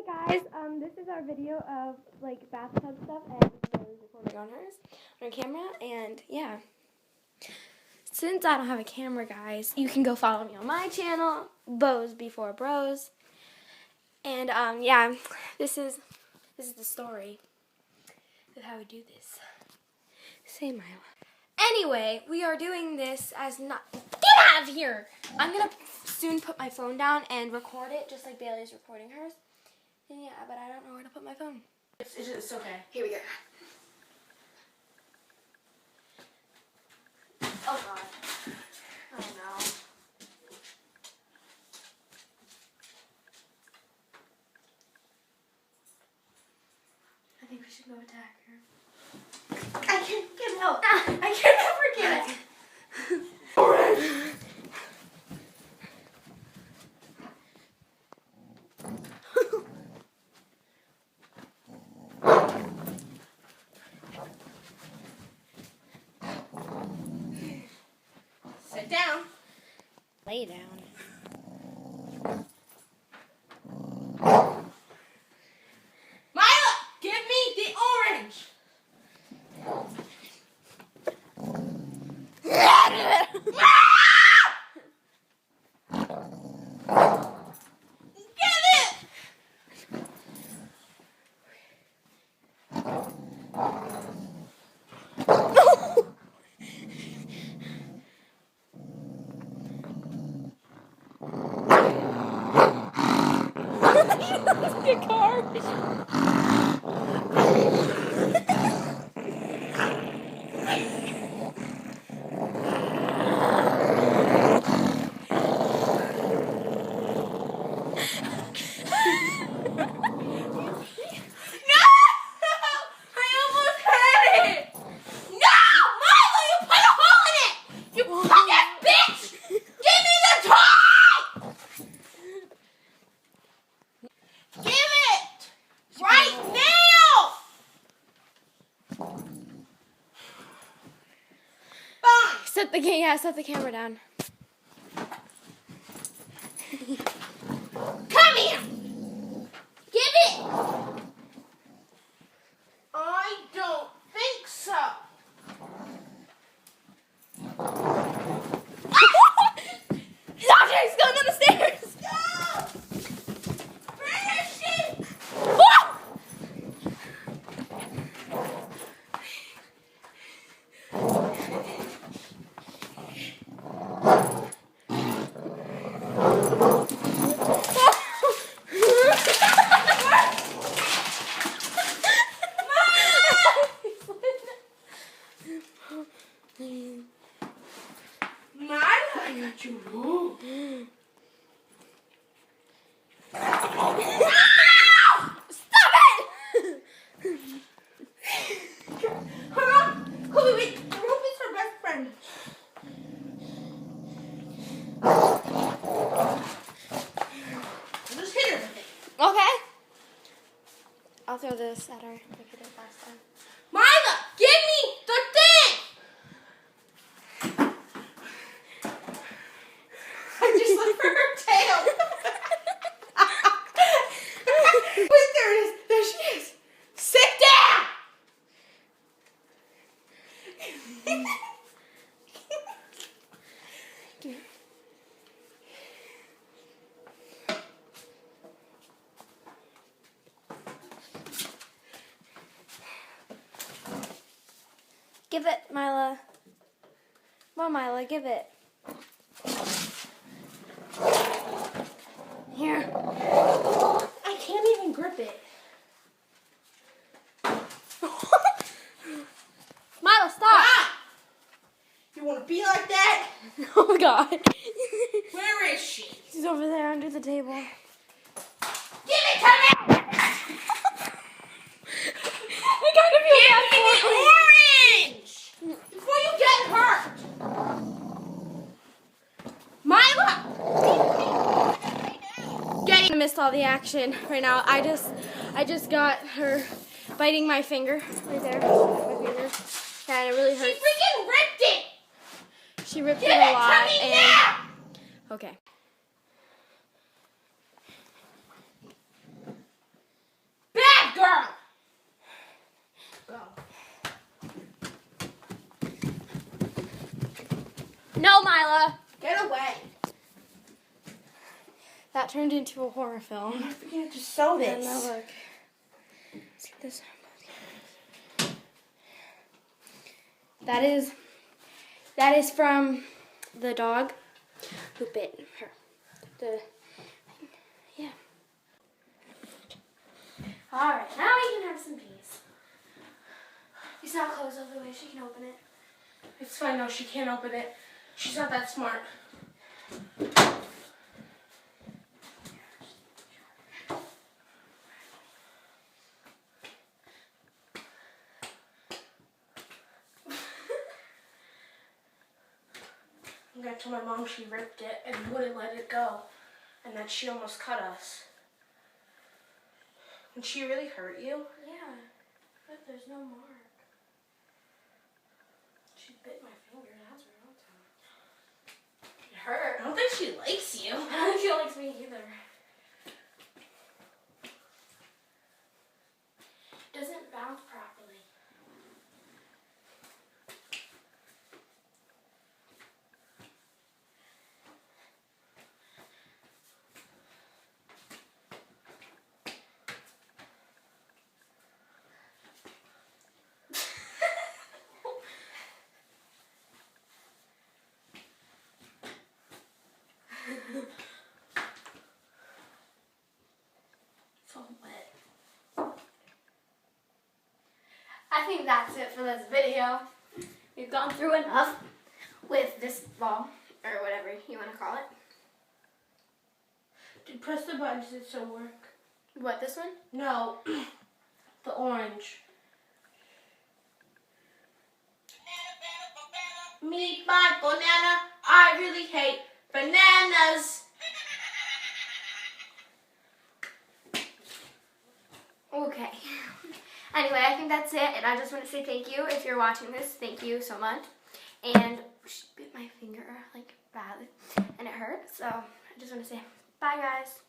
Hey guys, this is our video of like bathtub stuff, and Bailey's recording on her camera, and yeah. Since I don't have a camera, guys, you can go follow me on my channel, Bows Before Bros. And yeah, this is the story of how we do this. Say Mila. Anyway, we are doing this as not. Get out of here! I'm gonna soon put my phone down and record it, just like Bailey's recording hers. And yeah, but I don't know where to put my phone. It's okay. Here we go. Oh god. Oh no. I think we should go attack her. I can't get out. I can't ever get it. Sit down. Lay down. Mila, give me the orange. Get it. Good car. Set the camera down. Come here. Give it. I don't think so. He's going down the stairs. No. Finish it. I got you. Stop it! Hold on. Chloe, wait. The rope is her best friend. Just hit her with it. Okay. I'll throw this at her like I did last time. Mila, give me the thing. I just looked for her tail. Wait, there it is. There she is. Sit down. Give it, Mila. Come on, Mila, give it. Here. I can't even grip it. Mila, stop! Ah! You want to be like that? Oh, God. Where is she? She's over there under the table. Give it to me! I gotta feel bad Give me for the her. orange! Before you get hurt! Mila! I missed all the action right now. I just got her biting my finger right there. My finger. Yeah, and it really She hurts. freaking ripped it! She ripped Give it it a lot. to me And now! okay. No, Mila. Get away. That turned into a horror film. I forget to sew And this. now look. See this? That is from the dog who bit her. Yeah. All right, now we can have some peace. You saw how close all the way she can open it. It's fine. No, she can't open it. She's not that smart. I told my mom she ripped it and wouldn't let it go, and that she almost cut us. And she really hurt you? Yeah, but there's no mark. She bit my finger, that's real time. It hurt. I don't think she likes you. I don't think she likes me either. It doesn't bounce properly. It's all wet. I think that's it for this video. We've gone through enough with this ball, or whatever you want to call it. Did press the buttons, did it still work? What, this one? No, the orange. Meet my banana. I really hate bananas. Okay. Anyway, I think that's it, and I just want to say thank you. If you're watching this, thank you so much. And she bit my finger, like, badly, and it hurt. So I just want to say bye, guys.